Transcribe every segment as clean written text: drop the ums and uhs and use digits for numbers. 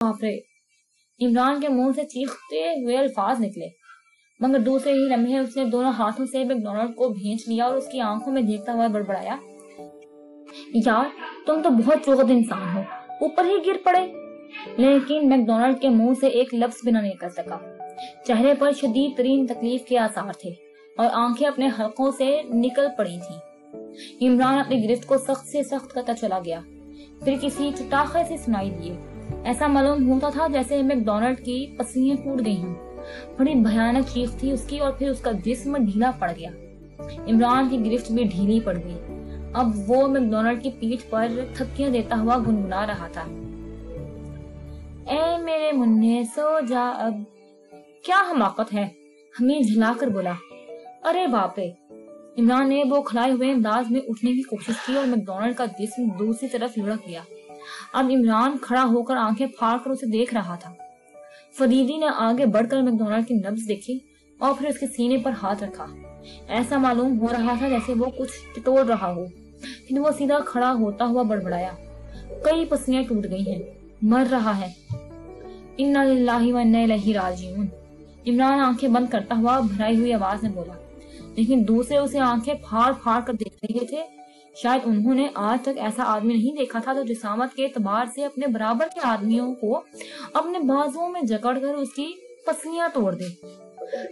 बाप रे! इमरान के मुंह से चीखते हुए अल्फाज निकले, मगर दूसरे ही लम्हे उसने दोनों हाथों से मैकडॉनल्ड को भींच लिया और उसकी आंखों में देखता हुआ बड़बड़ाया, यार तुम तो बहुत चौकस इंसान हो, ऊपर ही गिर पड़े। लेकिन मैकडॉनल्ड के मुंह से एक लफ्ज भी न निकल सका। चेहरे पर शदीद तरीन तकलीफ के आसार थे और आंखें अपने हलकों से निकल पड़ी थी। इमरान अपनी गिरफ्त को सख्त से सख्त करता चला गया, फिर किसी चटाखे से सुनाई दिए। ऐसा मालूम होता था जैसे मैकडॉनल्ड की पसलियां टूट गई हों। बड़ी भयानक चीख थी उसकी और फिर उसका जिस्म ढीला पड़ गया। इमरान की गिरफ्त भी ढीली पड़ गई। अब वो मैकडॉनल्ड की पीठ पर थपकियां देता हुआ गुनगुना रहा था, ए मेरे मुन्ने सो जा अब। क्या हमाकत है, हमीद झिलाकर बोला। अरे बाप रे! इमरान ने वो खड़ाए हुए अंदाज में उठने की कोशिश की और मैकडॉनल्ड का जिस्म दूसरी तरफ लुढ़क गया। अब इमरान खड़ा होकर आंखें फाड़कर उसे देख रहा था। फरीदी ने आगे बढ़कर मैकडॉनल्ड की नब्ज देखी और फिर उसके सीने पर हाथ रखा। ऐसा मालूम हो रहा था जैसे वो कुछ टिटोल रहा हो। फिर वो सीधा खड़ा होता हुआ बड़बड़ाया, कई पसलियां टूट गई हैं, मर रहा है। इन्ना लिल्लाहि व इन्ना इलैहि राजिऊन। इमरान आंखें बंद करता हुआ भराई हुई आवाज में बोला, लेकिन दूसरे उसे आंखें फाड़ फाड़ कर देख रहे थे। शायद उन्होंने आज तक ऐसा आदमी नहीं देखा था जो जिसामत के एतबार से अपने बराबर के आदमियों को अपने बाजुओं में जकड़कर उसकी पसलियां तोड़ दे।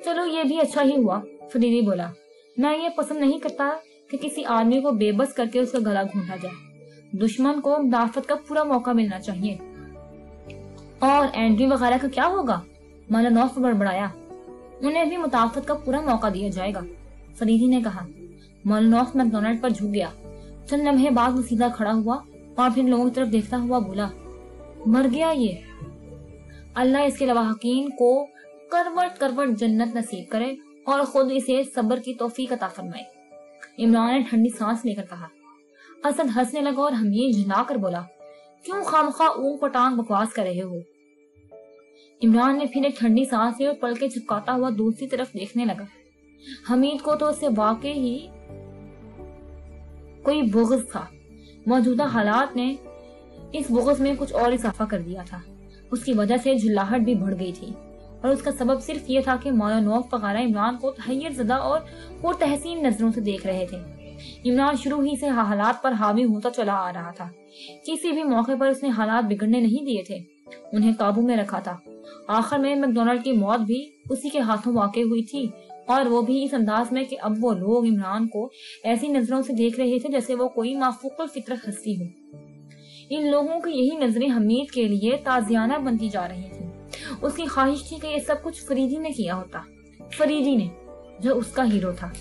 चलो ये भी अच्छा ही हुआ, फरीदी बोला। मैं ये पसंद नहीं करता कि किसी आदमी को बेबस करके उसका गला घोंटा जाए। दुश्मन को मुदाफत का पूरा मौका मिलना चाहिए। और एंड्री वगैरह का क्या होगा? मालानौफ बड़बड़ाया। उन्हें भी मुदाफत का पूरा मौका दिया जाएगा, फरीदी ने कहा। मालानौफ मैकडॉनल्ड पर झुक गया। चंद लम्हे बाद वो सीधा खड़ा हुआ और फिर लोगों की तरफ देखता हुआ बोला, मर गया ये। अल्लाह इसके लवाहकीन को करवट करवट जन्नत नसीब करे और खुद इसे सब्र की तौफीक अता फरमाए। इमरान ने ठंडी सांस लेकर कहा। असद हंसने लगा और हमीद झिलाकर बोला, क्यों खामखा ऊंट पटांग बकवास कर रहे हो? इमरान ने फिर एक ठंडी सांस ली और पलके झपकाता हुआ दूसरी तरफ देखने लगा। हमीद को तो उससे वाकई ही कोई बुग़्ज़ था। मौजूदा हालात ने इस बुग़्ज़ में कुछ और इजाफा कर दिया था। उसकी वजह से झुल्लाहट भी बढ़ गई थी और उसका सबब सिर्फ ये था कि मालानौफ वगैरह इमरान को तहय्युर ज़दा और पुरतहसीन नजरों से देख रहे थे। इमरान शुरू ही से हालात पर हावी होता चला आ रहा था। किसी भी मौके पर उसने हालात बिगड़ने नहीं दिए थे, उन्हें काबू में रखा था। आखिर में मैकडॉनल्ड की मौत भी उसी के हाथों वाक़ई हुई थी, और वो भी इस अंदाज में कि अब वो लोग इमरान को ऐसी नजरों से देख रहे थे जैसे वो कोई माफूकुल फितरत हस्ती हो। इन लोगों की यही नजरें हमीद के लिए ताजियाना बनती जा रही थी। उसकी ख्वाहिश थी कि ये सब कुछ फरीदी ने किया होता, फरीदी ने जो उसका हीरो था।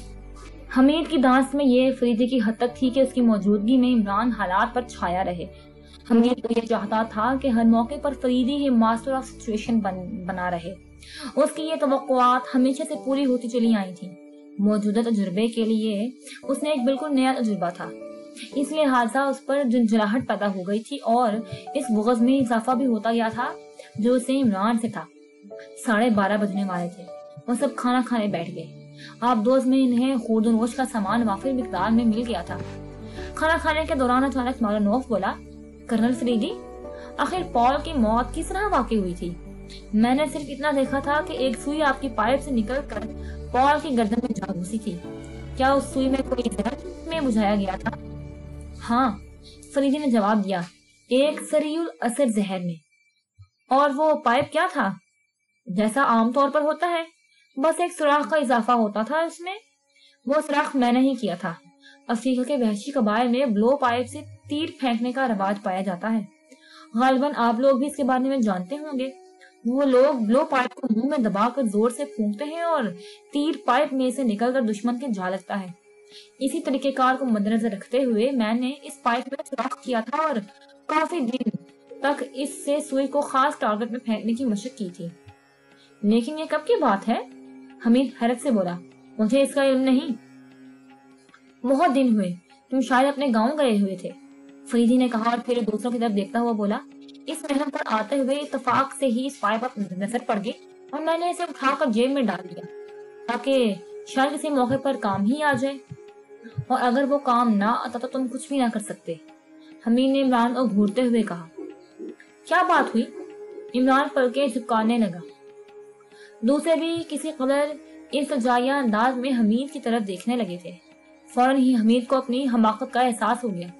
हमीद की दांत में ये फरीदी की हद तक थी कि उसकी मौजूदगी में इमरान हालात पर छाया रहे। हमीद तो ये चाहता था कि हर मौके पर फरीदी ही मास्टर ऑफ सिचुएशन बना रहे। उसकी ये तवक्कुआत हमेशा से पूरी होती चली आई थी। मौजूदा तजुर्बे के लिए उसने एक बिल्कुल नया तजुर्बा था, इसलिए हादसा उस पर झुंझलाहट पैदा हो गई थी और इस बुग़्ज़ में इजाफा भी होता गया था जो उसे इमरान से था। 12:30 बजने वाले थे। वो सब खाना खाने बैठ गए। आप दोस्त में इन्हें खुर्दनोश का सामान वाफिर मिकदार में मिल गया था। खाना खाने के दौरान अचानक मालानौफ बोला, कर्नल फरीदी, आखिर पॉल की मौत किस तरह वाकई हुई थी? मैंने सिर्फ इतना देखा था कि एक सुई आपकी पाइप से निकलकर पॉल की गर्दन में जा घुसी थी। क्या उस सुई में कोई जहर में बुझाया गया था? हाँ, फरीदी ने जवाब दिया, एक सरीउल असर जहर में। और वो पाइप क्या था? जैसा आमतौर पर होता है, बस एक सुराख का इजाफा होता था उसमें। वो सुराख मैंने ही किया था। अफ्रीका के वहशी कबाइल में ब्लो पाइप से तीर फेंकने का रिवाज पाया जाता है। गालिबन आप लोग भी इसके बारे में जानते होंगे। वो लोग ब्लो पाइप को मुंह में दबाकर जोर से फूंकते हैं और तीर पाइप में से निकलकर दुश्मन के जा लगता है। इसी तरीकेकार को मद्देनजर रखते हुए मैंने इस पाइप में सुराख किया था और काफी दिन तक इससे सुई को खास टारगेट में फेंकने की मशक की थी। लेकिन ये कब की बात है? हमीद हैरत से बोला, मुझे इसका इल्म नहीं। बहुत दिन हुए, तुम शायद अपने गांव गए हुए थे, फरीदी ने कहा और फिर दूसरों की तरफ देखता हुआ बोला, इस महल पर आते हुए इत्तेफाक से ही इस पाइप पर नजर पड़ गई और मैंने इसे उठाकर जेब में डाल दिया ताकि शायद किसी मौके पर काम ही आ जाए, और अगर वो काम ना आता तो तुम कुछ भी ना कर सकते। हमीद ने इमरान को घूरते हुए कहा, क्या बात हुई? इमरान पलकें झपकाने लगा। दूसरे भी किसी कदर इल्तिजाइया अंदाज में हमीद की तरफ देखने लगे थे। फौरन ही हमीद को अपनी हमाकत का एहसास हो गया।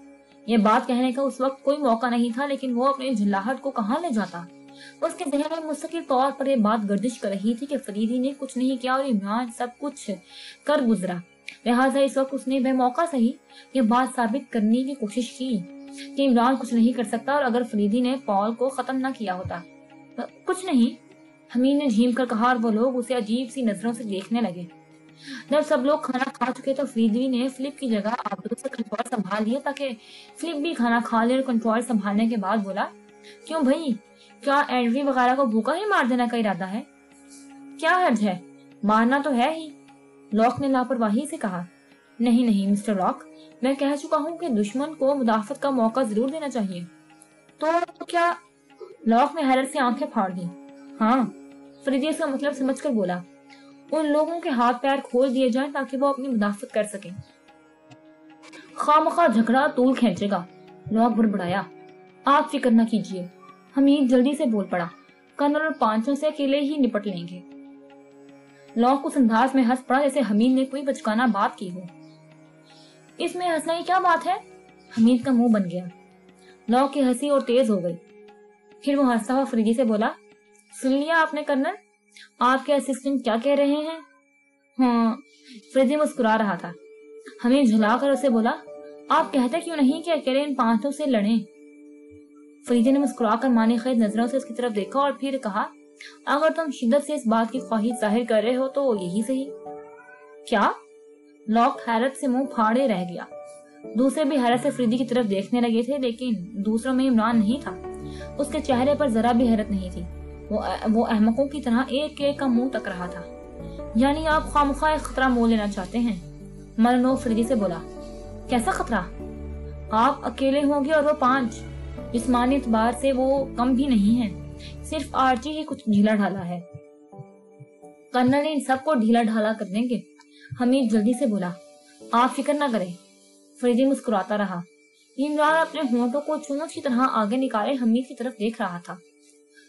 यह बात कहने का उस वक्त कोई मौका नहीं था, लेकिन वो अपनी झुल्लाहट को कहाँ ले जाता। उसके जहन में मुस्तकिल तौर पर यह बात गर्दिश कर रही थी कि फरीदी ने कुछ नहीं किया और इमरान सब कुछ कर गुजरा। लिहाजा इस वक्त उसने बेमौका सही ये बात साबित करने की कोशिश की कि इमरान कुछ नहीं कर सकता, और अगर फरीदी ने पॉल को खत्म न किया होता। कुछ नहीं, हमीद ने झीम कर कहा, और वो लोग उसे अजीब सी नजरों से देखने लगे। जब सब लोग खाना खा चुके तो फरीदी ने फ्लिप की जगह आबरू से कंट्रोल संभाल लिया, ताकि फ्लिप भी खाना खा ले। और कंट्रोल संभालने के बाद बोला, क्यों भाई, क्या एंड्री वगैरह को भूखा ही मार देने का इरादा है? क्या हर्ज है, मारना तो है ही। लॉक ने लापरवाही से कहा। नहीं नहीं मिस्टर लॉक, मैं कह चुका हूँ कि दुश्मन को मुदाफत का मौका जरूर देना चाहिए। तो क्या? लॉक ने हैरत से आंखें फाड़ दी। हाँ, फरीदी इसका मतलब समझकर बोला, उन लोगों के हाथ पैर खोल दिए जाएं ताकि वो अपनी मुदाफत कर सकें। खामखा झगड़ा तूल खींचेगा, लॉक बड़बड़ाया। आप फिक्र न कीजिए, हमीद जल्दी से बोल पड़ा, कर्नल और 500 से अकेले ही निपट लेंगे। लॉक उस अंदाज में हंस पड़ा जैसे हमीद ने कोई बचकाना बात की हो। इसमें हंसने की क्या बात है? हमीद का मुंह बन गया। लॉक की हंसी और तेज हो गई। फिर वो हंसता हुआ फरीदी से बोला, सुन लिया आपने कर्नल, आपके असिस्टेंट क्या कह रहे हैं? हाँ, फरीदी मुस्कुरा रहा था। हमीद झुलाकर उसे बोला, आप कहते क्यों नहीं कि अकेले इन 500 से लड़ें? फरीदी ने मुस्कुराकर माने खेज नजरों से उसकी तरफ देखा और फिर कहा, अगर तुम शिद्दत से इस बात की ख्वाहिश जाहिर कर रहे हो तो यही सही। क्या? लॉक हैरत से मुंह फाड़े रह गया। दूसरे भी हैरत से फरीदी की तरफ देखने लगे थे, लेकिन दूसरों में इमरान नहीं था। उसके चेहरे पर जरा भी हैरत नहीं थी। वो अहमकों की तरह एक एक का मुंह तक रहा था। यानी आप खामखा खतरा मोल लेना चाहते हैं? मलनो फरीदी से बोला। कैसा खतरा? आप अकेले होंगे और वो 5। जिस्मानी एतबार से वो कम भी नहीं है, सिर्फ आर्ची ही कुछ ढीला ढाला है। कर्नल इन सबको ढीला ढाला कर देंगे। हमीद जल्दी से बोला, आप फिक्र न करें। फरीदी मुस्कुराता रहा। इमरान अपने होंठों को चूंच की तरह आगे निकाले हमीद की तरफ देख रहा था।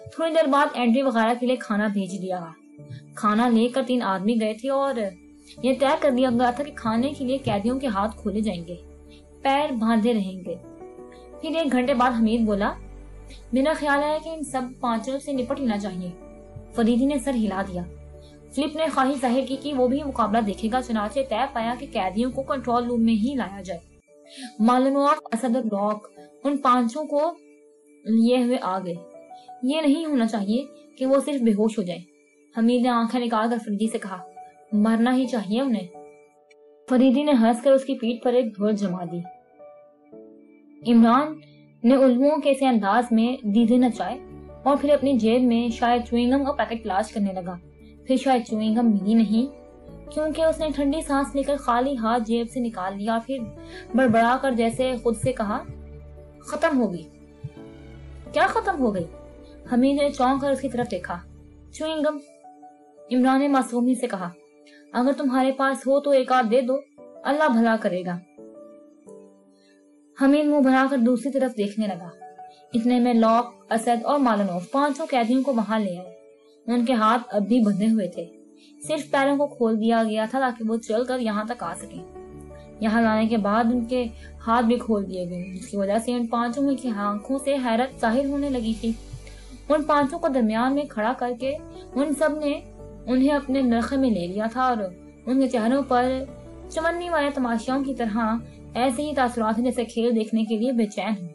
थोड़ी देर बाद एंड्री वगैरह के लिए खाना भेज दिया। खाना लेकर 3 आदमी गए थे और यह तय कर दिया गया था कि खाने के लिए कैदियों के हाथ खोले जाएंगे, पैर बांधे रहेंगे। फिर 1 घंटे बाद हमीद बोला, मेरा ख्याल है कि इन सब 5 से निपट लेना चाहिए। फरीदी ने सर हिला दिया। फ्लिप ने ख्वाहिश जाहिर की कि वो भी मुकाबला देखेगा, चुनाचे तय पाया कि कैदियों को कंट्रोल रूम में ही लाया जाए। मालनोफ, असद और लॉक उन 5 को लिए हुए आ गए। ये नहीं होना चाहिए कि वो सिर्फ बेहोश हो जाए। हमीद ने आंखें निकालकर फरीदी से कहा, मरना ही चाहिए उन्हें। फरीदी ने हंसकर उसकी पीठ पर एक धूल जमा दी। इमरान ने उल्लुओं के से अंदाज में दीदे नचाए और फिर अपनी जेब में शायद च्युइंगम का पैकेट तलाश करने लगा। फिर शायद च्युइंगम मिली नहीं, क्योंकि उसने ठंडी सांस लेकर खाली हाथ जेब से निकाल लिया। फिर बड़बड़ा कर जैसे खुद से कहा, खत्म हो गई। क्या खत्म हो गई? हमीद ने चौंक कर उसकी तरफ देखा। च्युइंगम। इमरान ने मासूमी से कहा, अगर तुम्हारे पास हो तो एक आध दे दो, अल्लाह भला करेगा। हमीद मुंह बनाकर दूसरी तरफ देखने लगा। इतने में लॉक, असद और मालनोफ 5 कैदियों को वहां ले आए। उनके हाथ अब भी बंधे हुए थे, सिर्फ पैरों को खोल दिया गया था ताकि वो चलकर यहाँ तक आ सके। यहाँ लाने के बाद उनके हाथ भी खोल दिए गए, जिसकी वजह से उन 5 की आंखों से हैरत जाहिर होने लगी थी। उन 5 को दरमियान में खड़ा करके उन सब ने उन्हें अपने नरखे में ले लिया था और उनके चेहरों पर चमन्नी वाले तमाशाओं की तरह ऐसे ही तासुरात हैं जैसे खेल देखने के लिए बेचैन हैं।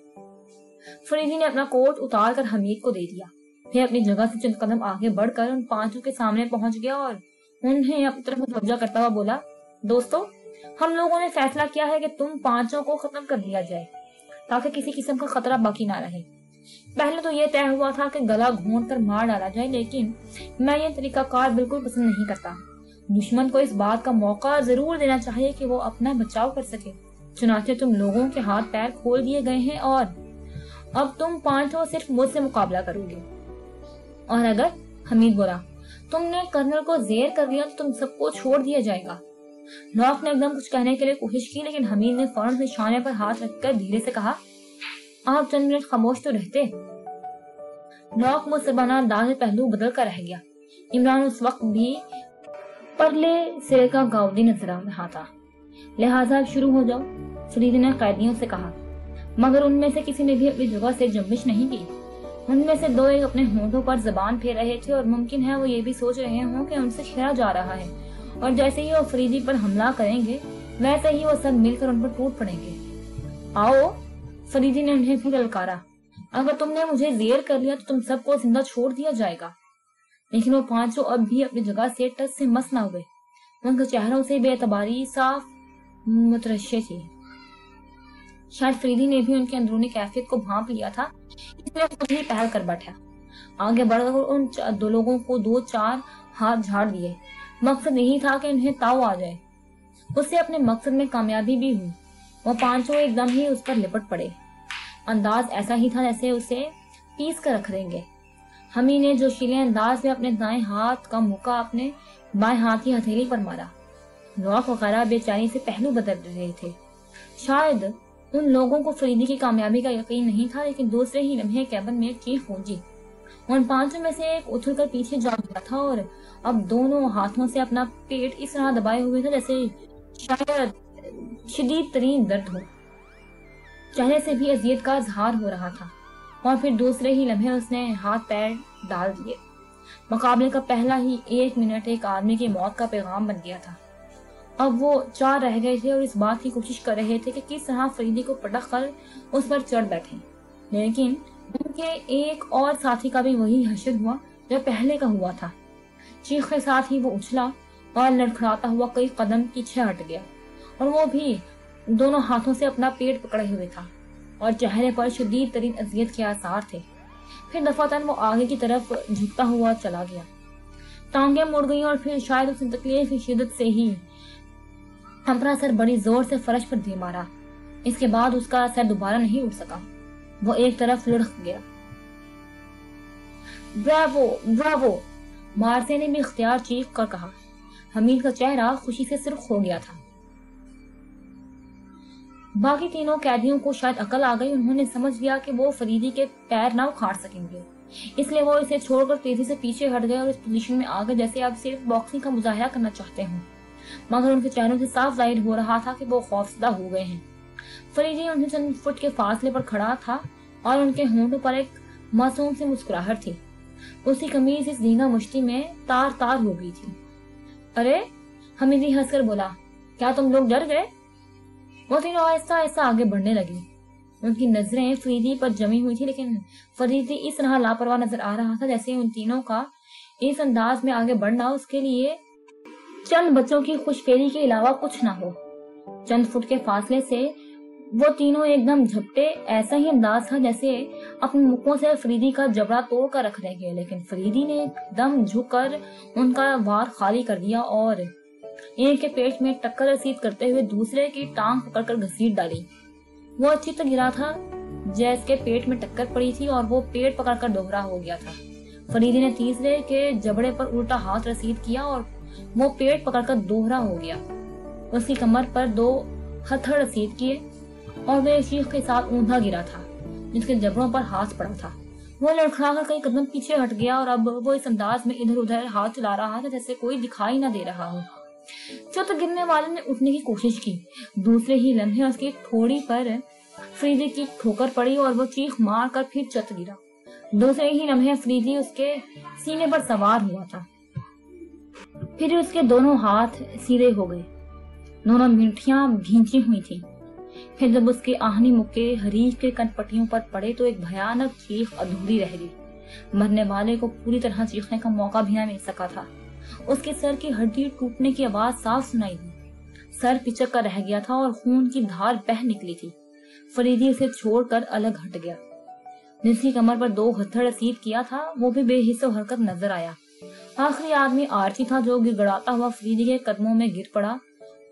फरीदी ने अपना कोट उतार कर हमीद को दे दिया, फिर अपनी जगह से चंद कदम आगे बढ़कर उन 5 के सामने पहुंच गया और उन्हें अपनी तरफ मुतवज्जा करता हुआ बोला, दोस्तों, हम लोगों ने फैसला किया है कि तुम 5 को खत्म कर दिया जाए ताकि किसी किस्म का खतरा बाकी ना रहे। पहले तो यह तय हुआ था कि गला घोंट कर मार डाला जाए, लेकिन मैं ये तरीकाकार बिल्कुल पसंद नहीं करता। दुश्मन को इस बात का मौका जरूर देना चाहिए कि वो अपना बचाव कर सके। चुनाचे तुम लोगों के हाथ पैर खोल दिए गए हैं और अब तुम 5 सिर्फ मुझसे मुकाबला करोगे। और अगर, हमीद बोला, तुमने कर्नल को जेर कर लिया तो तुम सबको छोड़ दिया जाएगा। लॉक ने एकदम कुछ कहने के लिए कोशिश की, लेकिन हमीद ने फौरन से शाने पर हाथ रखकर धीरे से कहा, आप चंद मिनट खामोश तो रहते। नौक मुसलमाना अंदाज में पहलू बदल कर रह गया। इमरान उस वक्त भी परले सिरे का गाउदी नजर आ रहा था। लिहाजा अब शुरू हो जाओ, फरीदी ने कैदियों से कहा, मगर उनमें से किसी ने भी अपनी जगह से जंबिश नहीं की। उनमें से दो एक अपने होंठों पर जबान फेर रहे थे और मुमकिन है वो ये भी सोच रहे हों कि उनसे खेला जा रहा है और जैसे ही वो फरीदी पर हमला करेंगे वैसे ही वो सब मिलकर उन पर टूट पड़ेंगे। आओ, फरीदी ने उन्हें फिर ललकारा, अगर तुमने मुझे जेर कर लिया तो तुम सबको जिंदा छोड़ दिया जाएगा। लेकिन वो पांचों अब भी अपनी जगह से टस से मस न हुए। उनके चेहरों से बेतबारी साफ मुतरश्शे थी। शायद फरीदी ने भी उनकी अंदरूनी कैफियत को भांप लिया था, इसलिए खुद ही पहल कर बैठा। आगे बढ़कर उन दो लोगों को 2-4 हाथ झाड़ दिए। मकसद यही था कि उन्हें ताव आ जाए। उससे अपने मकसद में कामयाबी भी हुई। वो पांचों एकदम ही उस पर लिपट पड़े। अंदाज ऐसा ही था जैसे उसे पीस कर रख देंगे। हमी ने जोशीले अंदाज में अपने दाएं हाथ का मुक्का अपने बाएं हाथ की हथेली पर मारा। नौक वगैरह बेचारी से पहलू बदल रहे थे। शायद उन लोगों को फरीदी की कामयाबी का यकीन नहीं था, लेकिन दूसरे ही लम्हे कैबिन में एक चीख गूंजी। उन पांचों में से एक उछलकर पीछे जा गया था और अब दोनों हाथों से अपना पेट इस तरह दबाए हुए था जैसे शायद शदीद तरीन दर्द हो। चेहरे से भी अजियत का इजहार हो रहा था और फिर दूसरे ही लम्हे उसने हाथ पैर डाल दिए। मुकाबले का पहला ही 1 मिनट एक आदमी की मौत का पैगाम बन गया था। अब वो 4 रह गए थे और इस बात की कोशिश कर रहे थे कि किस तरह फरीदी को पटक कर उस पर चढ़ बैठे, लेकिन उनके एक और साथी का भी वही हशर हुआ जो पहले का हुआ था। चीख के साथ ही वो उछला और लड़खड़ाता हुआ कई कदम पीछे हट गया और वो भी दोनों हाथों से अपना पेट पकड़े हुए था और चेहरे पर शदीद तरीन अजियत के आसार थे। फिर दफातन वो आगे की तरफ झुकता हुआ चला गया। टांगे मुड़ गई और फिर शायद उसने तकलीफ की शिद्दत से ही अपना सर बड़ी जोर से फर्श पर दे मारा। इसके बाद उसका सर दोबारा नहीं उठ सका। वो एक तरफ लुढ़क गया। ब्रावो ब्रावो, मार्से ने भी इख्तियार चीख कर कहा। हमीद का चेहरा खुशी से सुर्ख हो गया था। बाकी तीनों कैदियों को शायद अकल आ गई। उन्होंने समझ लिया कि वो फरीदी के पैर ना उखाड़ सकेंगे, इसलिए वो इसे छोड़कर तेजी से पीछे हट गए और इस पोजीशन में आ गए जैसे अब सिर्फ बॉक्सिंग का मुजाहिरा करना चाहते हों। मगर उनके चेहरों से साफ जाहिर हो रहा था कि वो खौफजदा हो गए हैं। फरीदी उनसे चंद फुट के फासले पर खड़ा था और उनके होंठों पर एक मासूम सी मुस्कुराहट थी। उसकी कमीज इस धींगा मुश्ती में तार तार हो गई थी। अरे, हमीदी हंसकर बोला, क्या तुम लोग डर गए? वो तीनों आहिस्ता आहिस्ता आगे बढ़ने लगी। उनकी नजरें फरीदी पर जमी हुई थी, लेकिन फरीदी इस तरह लापरवाह नजर आ रहा था जैसे उन तीनों का इस अंदाज में आगे बढ़ना उसके लिए चंद बच्चों की खुशफेरी के अलावा कुछ ना हो। चंद फुट के फासले से वो तीनों एकदम झपटे। ऐसा ही अंदाज था जैसे अपने मुखों से फरीदी का जबड़ा तोड़ कर रख देंगे, लेकिन फरीदी ने एकदम झुककर उनका वार खाली कर दिया और एक के पेट में टक्कर रसीद करते हुए दूसरे की टांग पकड़कर घसीट डाली। वो अच्छी तरह गिरा था, जैस के पेट में टक्कर पड़ी थी और वो पेट पकड़कर दोहरा हो गया था। फरीदी ने तीसरे के जबड़े पर उल्टा हाथ रसीद किया और वो पेट पकड़कर दोहरा हो गया। उसकी कमर पर 2 हथड़ रसीद किए और वे चीख के साथ ऊंधा गिरा था जिसके जबड़ों पर हाथ पड़ा था। वो लड़खड़ाकर कई कदम पीछे हट गया और अब वो इस अंदाज में इधर उधर हाथ चला रहा था जैसे कोई दिखाई न दे रहा हो। चौथे गिरने वाले ने उठने की कोशिश की। दूसरे ही लम्हे उसकी ठोड़ी पर फरीदी की ठोकर पड़ी और वो चीख मार कर फिर चत गिरा। दूसरे ही लम्हे फरीदी उसके सीने पर सवार हुआ था। फिर उसके दोनों हाथ सीधे हो गए, दोनों मिठियां भींची हुई थी। फिर जब उसके आहनी मुक्के हरीफ के कनपट्टियों पर पड़े तो एक भयानक चीख अधूरी रह गई। मरने वाले को पूरी तरह चीखने का मौका भी न मिल सका था। उसके सर की हड्डी टूटने की आवाज साफ सुनाई दी। सर पिचक कर रह गया था और खून की धार बह निकली थी। फरीदी उसे छोड़कर अलग हट गया। जिसकी कमर पर 2 हथड़ रसीद किया था वो भी बेहिस्सो हरकत नजर आया। आखिरी आदमी आरची था जो गिड़गड़ाता हुआ फरीदी के कदमों में गिर पड़ा।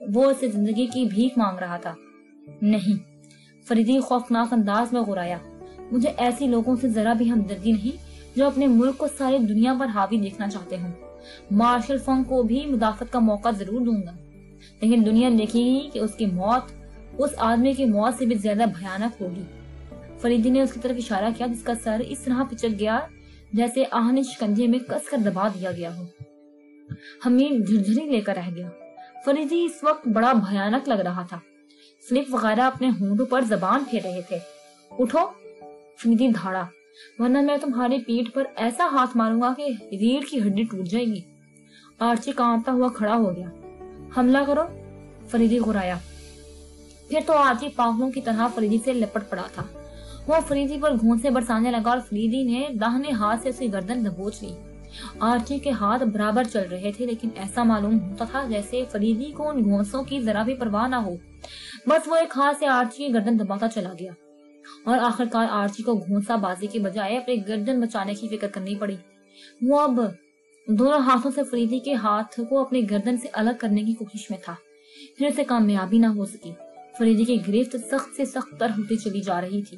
वो उससे जिंदगी की भीख मांग रहा था। नहीं, फरीदी खौफनाक अंदाज में गुर्राया, मुझे ऐसी लोगों से जरा भी हमदर्दी नहीं जो अपने मुल्क को सारी दुनिया पर हावी देखना चाहते हों। मार्शल फंग को भी मुदाफत का मौका जरूर दूंगा, लेकिन दुनिया देखेगी कि उसकी मौत उस आदमी की मौत से भी ज्यादा भयानक होगी। फरीदी ने उसकी तरफ इशारा किया जिसका सर इस तरह पिचक गया جیسے آہن شکنجے میں کس کر دبا دیا گیا ہو۔ حمید جھرجھری لے کر رہ گیا۔ فریدی اس وقت بڑا بھیانک لگ رہا تھا۔ فلپ وغیرہ اپنے ہونٹوں پر زبان پھیر رہے تھے۔ اٹھو، فریدی دھاڑا، ورنہ میں تمہاری پیٹھ پر ایسا ہاتھ ماروں گا کہ ریڑھ کی ہڈی ٹوٹ جائے گی۔ آرچی کانپتا ہوا کھڑا ہو گیا۔ حملہ کرو، فریدی غرایا۔ پھر تو آرچی پاگلوں کی طرح فریدی سے لپٹ پڑا تھا۔ وہ فریدی پر گھونسے برسانے لگا اور فریدی نے داہنے ہاتھ سے اس کی گردن دبوچ لی۔ آرچی کے ہاتھ برابر چل رہے تھے، لیکن ایسا معلوم ہوتا تھا جیسے فریدی کو ان گھونسوں کی ذرا بھی پرواہ نہ ہو۔ بس وہ ایک ہاتھ سے آرچی کی گردن دباتا چلا گیا اور آخرکار آرچی کو گھونسا بازی کے بجائے اپنی گردن بچانے کی فکر کرنی پڑی۔ وہ اب دونوں ہاتھوں سے فریدی کے ہاتھ کو اپنی گردن سے الگ کرنے کی کوشش میں تھا، پھر اسے کامیابی نہ ہو سکی۔ فریدی کی گرفت سخت سے سخت تر ہوتی چلی جا رہی تھی۔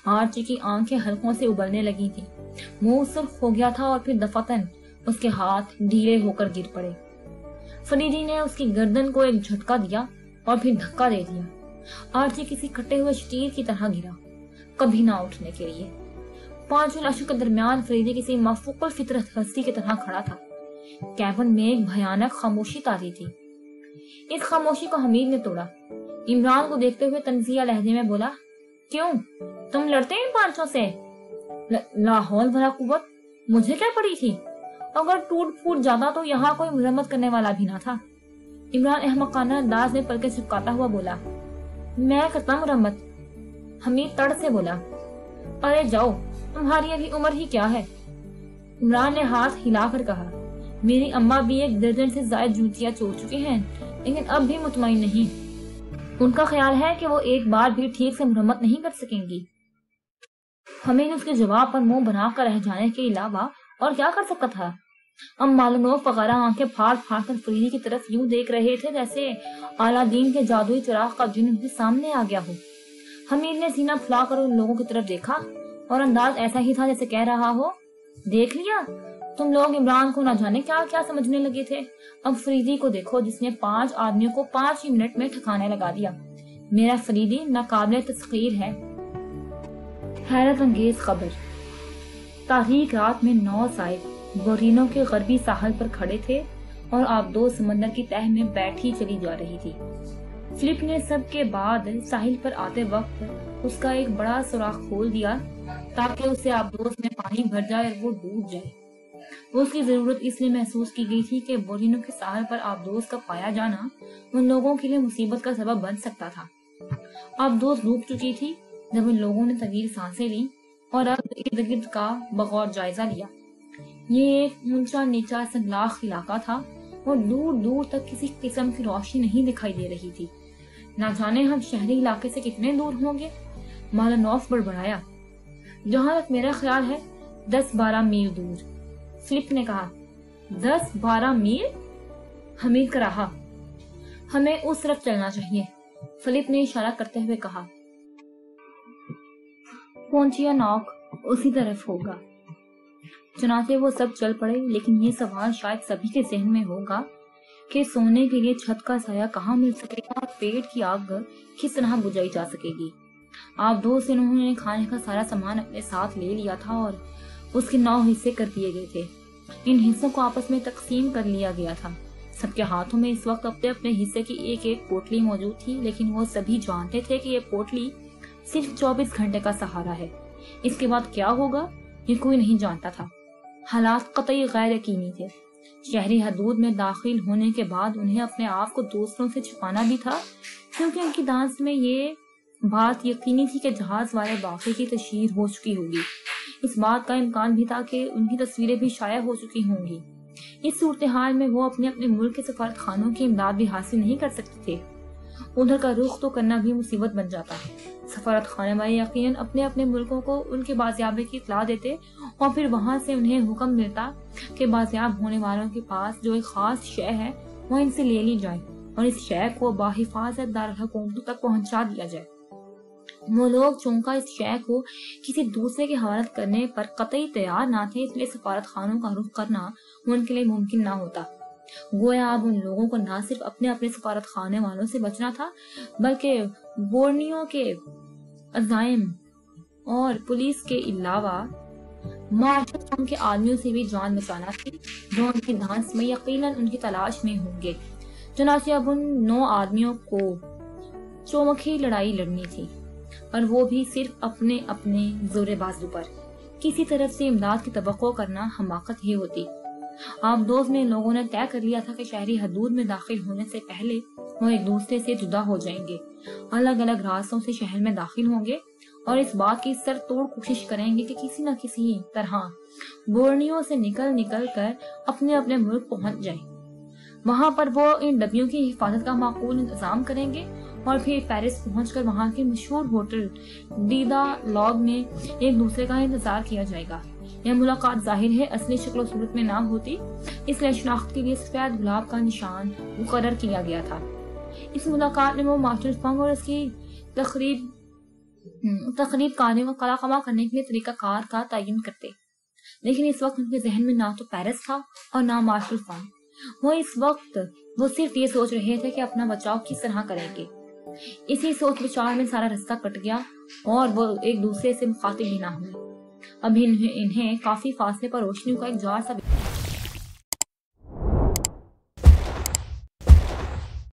آرچی کی آنکھیں حلقوں سے ابلنے لگی تھی، منہ سرخ ہو گیا تھا اور پھر دفعتاً اس کے ہاتھ ڈھیلے ہو کر گر پڑے۔ فریدی نے اس کی گردن کو ایک جھٹکا دیا اور پھر دھکا دے دیا۔ آرچی کسی کٹے ہوئے شتیر کی طرح گرا، کبھی نہ اٹھنے کے لیے۔ پانچوں لاشوں کے درمیان فریدی کسی مفوق الفطرت ہستی کی طرح کھڑا تھا۔ کیبن میں ایک بھیانک خاموشی طاری تھی۔ اس خاموشی کو حمید نے توڑا۔ عمران کو دیکھتے ہوئے تنزیہ لہجے میں بولا، کیوں تم لڑتے ان پانچوں سے؟ لا حول ولا قوت، مجھے کیا پڑی تھی؟ اگر ٹوٹ پھوٹ جاتا تو یہاں کوئی مرمت کرنے والا بھی نہ تھا۔ عمران احمقانہ انداز میں پلکیں چپکاتا ہوا بولا، میں کرتا مرمت۔ حمید تڑ سے بولا، ارے جاؤ، تمہاری ابھی عمر ہی کیا ہے؟ عمران نے ہاتھ ہلا کر کہا، میری اماں بھی 1 درجن سے زائد جوتیاں چور چکی ہیں، لیکن اب بھی مطمئن نہیں۔ ان کا خیال ہے کہ وہ ایک بار بھی ٹھیک سے مرمت نہیں کر سکیں گی۔ حمید اس کے جواب پر منہ بنا کر رہ جانے کے علاوہ اور کیا کر سکتا تھا؟ اب مالونوف وغیرہ آنکھیں پھاڑ پھاڑ کر فریدی کی طرف یوں دیکھ رہے تھے جیسے الادین کے جادوئی چراغ کا جن ان کے سامنے آ گیا ہو۔ حمید نے سینہ پھلا کر ان لوگوں کی طرف دیکھا اور انداز ایسا ہی تھا جیسے کہہ رہا ہو، دیکھ لیا تم لوگ عمران کو نہ جانے کیا کیا سمجھنے لگے تھے، اب فریدی کو دیکھو جس نے 5 آدمیوں کو 5 ہی منٹ میں ٹھکانے لگا دیا۔ میرا فریدی ناقابل تسخیر ہے۔ حیرت انگیز خبر۔ تاریک رات میں 9 صاحب بورینو کے غربی ساحل پر کھڑے تھے اور آبدوز سمندر کی تہہ میں بیٹھی چلی جا رہی تھی۔ فلپ نے سب کے بعد ساحل پر آتے وقت اس کا ایک بڑا سوراخ کھول دیا تاکہ اسے آبدوز میں پانی بھر جائے اور وہ ڈوب جائے۔ اس کی ضرورت اس لیے محسوس کی گئی تھی کہ بورینو کے ساحل پر آبدوز کا پایا جانا ان لوگوں کے لیے مصیبت کا سبب بن سکتا تھا۔ آبدوز ڈوب چکی تھی جب ان لوگوں نے طویل سانسیں لی اور اب ارد گرد کا بغور جائزہ لیا۔ یہ ایک اونچا نیچا سنگلاخ علاقہ تھا اور دور دور تک کسی قسم کی روشنی نہیں دکھائی دے رہی تھی۔ نہ جانے ہم شہری علاقے سے کتنے دور ہوں گے؟ مالونوف بڑبڑایا۔ جہاں تک میرا خیال ہے 10-12 میل دور۔ فلپ نے کہا، 10-12 میل؟ حمید کراہا، ہمیں اس طرف چلنا چاہیے۔ فلپ نے اشارہ کرتے ہوئے کہا، پونچیا ناک اسی طرف ہوگا۔ چنانچہ وہ سب چل پڑے، لیکن یہ سوال شاید سبھی کے ذہن میں ہوگا کہ سونے کے لیے چھت کا سایہ کہاں مل سکے گا اور پیٹ کی آگ کس طرح بجھائی جا سکے گی۔ آبدوز سے انہوں نے کھانے کا سارا سامان اپنے ساتھ لے لیا تھا اور اس کے 9 حصے کر دیے گئے تھے۔ ان حصوں کو آپس میں تقسیم کر لیا گیا تھا۔ سب کے ہاتھوں میں اس وقت اپنے اپنے حصے کی ایک پوٹلی موجود تھی، لیکن وہ سبھی جانتے تھے کہ یہ پوٹلی صرف 24 گھنٹے کا سہارا ہے۔ اس کے بعد کیا ہوگا یہ کوئی نہیں جانتا تھا۔ حالات قطعی غیر یقینی تھے۔ شہری حدود میں داخل ہونے کے بعد انہیں اپنے آپ کو دوسروں سے چھپانا بھی تھا، کیونکہ ان کی دانت میں یہ بات یقینی تھی کہ جہاز والے باقی کی تشہیر ہو چکی ہوگی۔ اس بات کا امکان بھی تھا کہ ان کی تصویریں بھی شائع ہو چکی ہوں گی۔ اس صورتحال میں وہ اپنے اپنے ملک کے سفارت خانوں کی امداد بھی حاصل نہیں کر سکتے تھے۔ ادھر کا رخ تو کرنا بھی مصیبت بن جاتا۔ سفارت خانے والے یقیناً اپنے اپنے ملکوں کو ان کے بازیابی کی اطلاع دیتے اور پھر وہاں سے انہیں حکم ملتا کہ بازیاب ہونے والوں کے پاس جو ایک خاص شے ہے وہ ان سے لے لی جائے اور اس شے کو باحفاظت دارالحکومت تک پہنچا دیا جائے۔ وہ لوگ چونکہ اس شے کو کسی دوسرے کے حوالت کرنے پر قطعی تیار نہ تھے، اس لیے سفارت خانوں کا رخ کرنا ان کے لیے ممکن نہ ہوتا۔ گویا اب ان لوگوں کو نہ صرف اپنے اپنے سفارت خانے والوں سے بچنا تھا، بلکہ بورنیو کے عزائم اور پولیس کے علاوہ مارشل فنگ کے آدمیوں سے بھی جان بچانا تھی جو ان کی دھانس میں یقیناً ان کی تلاش میں ہوں گے۔ چنانچہ اب ان 9 آدمیوں کو چومکھی لڑائی لڑنی تھی، اور وہ بھی صرف اپنے اپنے زور بازو پر۔ کسی طرف سے امداد کی توقع کرنا حماقت ہی ہوتی۔ آبدوز میں لوگوں نے طے کر لیا تھا کہ شہری حدود میں داخل ہونے سے پہلے وہ ایک دوسرے سے جدا ہو جائیں گے، الگ الگ راستوں سے شہر میں داخل ہوں گے اور اس بات کی سر توڑ کوشش کریں گے کہ کسی نہ کسی طرح بورنیو سے نکل کر اپنے اپنے ملک پہنچ جائیں۔ وہاں پر وہ ان ڈبیوں کی حفاظت کا معقول انتظام کریں گے اور پھر پیرس پہنچ کر وہاں کے مشہور ہوٹل ڈیدا لاگ میں ایک دوسرے کا انتظار کیا جائے گا۔ یہ ملاقات ظاہر ہے اصلی شکل و صورت میں نہ ہوتی، اس لیے شناخت کے لیے سفید گلاب کا نشان مقرر کیا گیا تھا۔ اس ملاقات میں وہ مارشل فنگ اور اس کی تقریب کاریوں کا قلقمہ کرنے کے لیے طریقہ کار کا تعین کرتے، لیکن اس وقت ان کے ذہن میں نہ تو پیرس تھا اور نہ مارشل فنگ۔ اس وقت وہ صرف یہ سوچ رہے تھے کہ اپنا بچاؤ کس طرح کریں گے۔ اسی سوچ بچار میں سارا رستہ کٹ گیا اور وہ ایک دوسرے سے مخاطب بھی نہ ہوئے۔ اب انہیں کافی فاصلے پر روشنیوں کا ایک جار سا